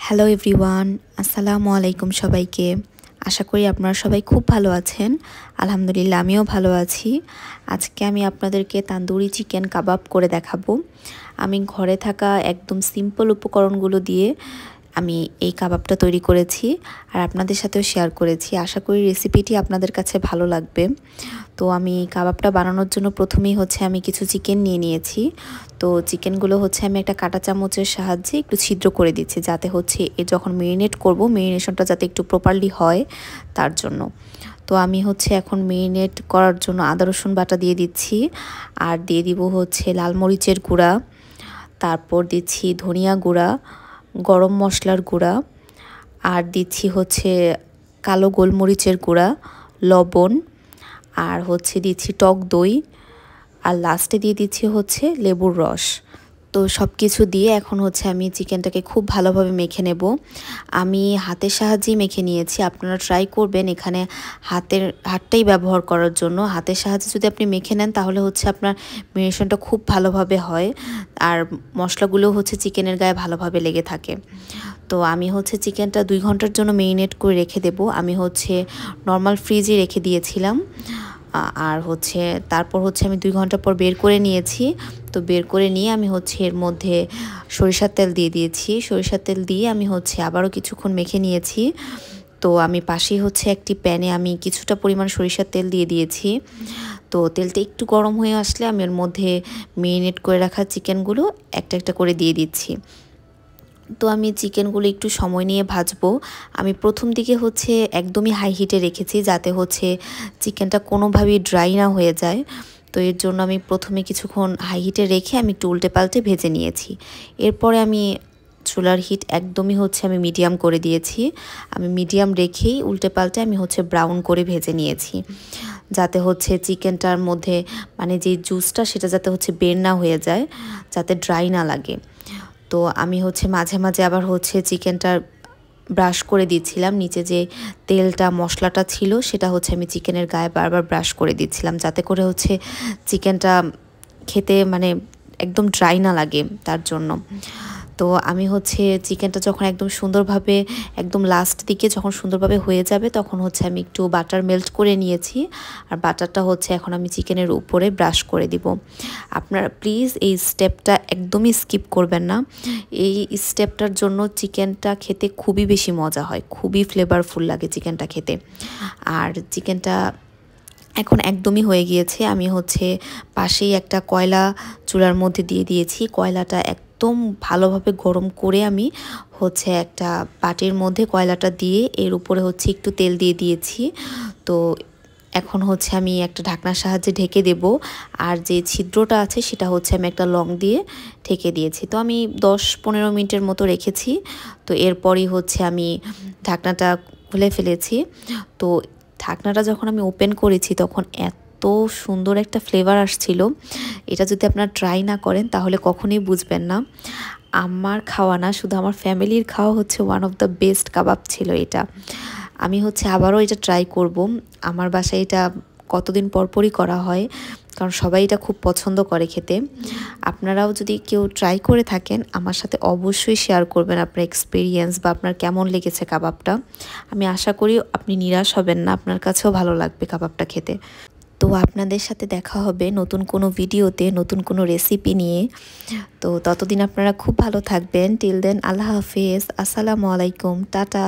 Hello everyone, আসসালামু আলাইকুম সবাইকে। আশা করি আপনারা সবাই খুব ভালো আছেন। আলহামদুলিল্লাহ আমিও ভালো আছি। আজকে আমি আপনাদেরকে তান্দুরি চিকেন কাবাব করে দেখাবো। আমি ঘরে থাকা একদম সিম্পল উপকরণগুলো দিয়ে আমি এই কাবাবটা তৈরি করেছি আর আপনাদের সাথেও শেয়ার করেছি। আশা করি রেসিপিটি আপনাদের কাছে ভালো লাগবে। তো আমি কাবাবটা বানানোর জন্য প্রথমেই আমি কিছু চিকেন নিয়ে নিয়েছি। তো চিকেনগুলো আমি একটা কাঁটা চামচের সাহায্যে একটু ছিদ্র করে দিচ্ছি, যাতে যখন মেরিনেট করব মেরিনেশনটা যাতে একটু প্রপারলি হয় তার জন্য। তো আমি এখন মেরিনেট করার জন্য আদা রসুন বাটা দিয়ে দিচ্ছি, আর দিয়ে দিব লাল মরিচের গুঁড়া, তারপর দিচ্ছি ধনিয়া গুঁড়া, গরম মশলার গুঁড়া, আর দিচ্ছি কালো গোলমরিচের গুঁড়া, লবণ, আর দিচ্ছি টক দই, আর লাস্টে দিয়ে দিচ্ছি লেবুর রস। তো সব কিছু দিয়ে এখন আমি চিকেনটাকে খুব ভালোভাবে মেখে নেব। আমি হাতের সাহায্যেই মেখে নিয়েছি। আপনারা ট্রাই করবেন এখানে হাতটাই ব্যবহার করার জন্য। হাতের সাহায্যে যদি আপনি মেখে নেন তাহলে আপনার মেরিনেশনটা খুব ভালোভাবে হয়, আর মশলাগুলো চিকেনের গায়ে ভালোভাবে লেগে থাকে। তো আমি চিকেনটা 2 ঘন্টার জন্য মেরিনেট করে রেখে দেব। আমি নর্মাল ফ্রিজে রেখে দিয়েছিলাম, আর তারপর আমি 2 ঘন্টা পর বের করে নিয়েছি। তো বের করে নিয়ে আমি এর মধ্যে সরিষার তেল দিয়ে দিয়েছি। সরিষার তেল দিয়ে আমি আবারও কিছুক্ষণ মেখে নিয়েছি। তো আমি পাশেই একটি প্যানে আমি কিছুটা পরিমাণ সরিষার তেল দিয়ে দিয়েছি। তো তেলটা একটু গরম হয়ে আসলে আমি এর মধ্যে মেরিনেট করে রাখা চিকেনগুলো একটা একটা করে দিয়ে দিচ্ছি। তো আমি চিকেনগুলো একটু সময় নিয়ে ভাজবো। আমি প্রথম দিকে একদমই হাই হিটে রেখেছি, যাতে চিকেনটা কোনোভাবেই ড্রাই না হয়ে যায়। তো এর জন্য আমি প্রথমে কিছুক্ষণ হাই হিটে রেখে আমি একটু উল্টে পাল্টে ভেজে নিয়েছি। এরপরে আমি চুলার হিট একদমই আমি মিডিয়াম করে দিয়েছি। আমি মিডিয়াম রেখেই উল্টে পাল্টে আমি ব্রাউন করে ভেজে নিয়েছি, যাতে চিকেনটার মধ্যে মানে যে জুসটা সেটা যাতে বের না হয়ে যায়, যাতে ড্রাই না লাগে। তো আমি মাঝে মাঝে আবার চিকেনটা ব্রাশ করে দিচ্ছিলাম। নিচে যে তেলটা মশলাটা ছিল সেটা আমি চিকেনের গায়ে বারবার ব্রাশ করে দিচ্ছিলাম, যাতে করে চিকেনটা খেতে মানে একদম ড্রাই না লাগে তার জন্য। তো আমি চিকেনটা যখন একদম সুন্দরভাবে একদম লাস্ট দিকে যখন সুন্দরভাবে হয়ে যাবে তখন আমি একটু বাটার মেল্ট করে নিয়েছি, আর বাটারটা এখন আমি চিকেনের উপরে ব্রাশ করে দিব। আপনারা প্লিজ এই স্টেপটা একদমই স্কিপ করবেন না। এই স্টেপটার জন্য চিকেনটা খেতে খুবই বেশি মজা হয়, খুবই ফ্লেভারফুল লাগে চিকেনটা খেতে। আর চিকেনটা এখন একদমই হয়ে গিয়েছে। আমি পাশেই একটা কয়লা চুলার মধ্যে দিয়ে দিয়েছি। কয়লাটা একদম ভালোভাবে গরম করে আমি একটা বাটির মধ্যে কয়লাটা দিয়ে এর উপরে একটু তেল দিয়ে দিয়েছি। তো এখন আমি একটা ঢাকনার সাহায্যে ঢেকে দেব, আর যে ছিদ্রটা আছে সেটা আমি একটা লং দিয়ে ঢেকে দিয়েছি। তো আমি 10-15 মিনিটের মতো রেখেছি। তো এরপরই আমি ঢাকনাটা খুলে ফেলেছি। তো ঢাকনাটা যখন আমি ওপেন করেছি তখন এত সুন্দর একটা ফ্লেভার আসছিল। এটা যদি আপনারা ট্রাই না করেন তাহলে কখনোই বুঝবেন না। আমার খাওয়া না, শুধু আমার ফ্যামিলির খাওয়া ওয়ান অফ দ্য বেস্ট কাবাব ছিল এটা। আমি আবারও এটা ট্রাই করব। আমার বাসায় এটা কতদিন পরপরই করা হয়, কারণ সবাই এটা খুব পছন্দ করে খেতে। আপনারাও যদি কেউ ট্রাই করে থাকেন আমার সাথে অবশ্যই শেয়ার করবেন আপনার এক্সপিরিয়েন্স বা আপনার কেমন লেগেছে কাবাবটা। আমি আশা করি আপনি নিরাশ হবেন না, আপনার কাছেও ভালো লাগবে কাবাবটা খেতে। তো আপনাদের সাথে দেখা হবে নতুন কোনো ভিডিওতে, নতুন কোনো রেসিপি নিয়ে। তো ততদিন আপনারা খুব ভালো থাকবেন। টিল দেন আল্লাহ হাফেজ, আসসালামু আলাইকুম, টাটা।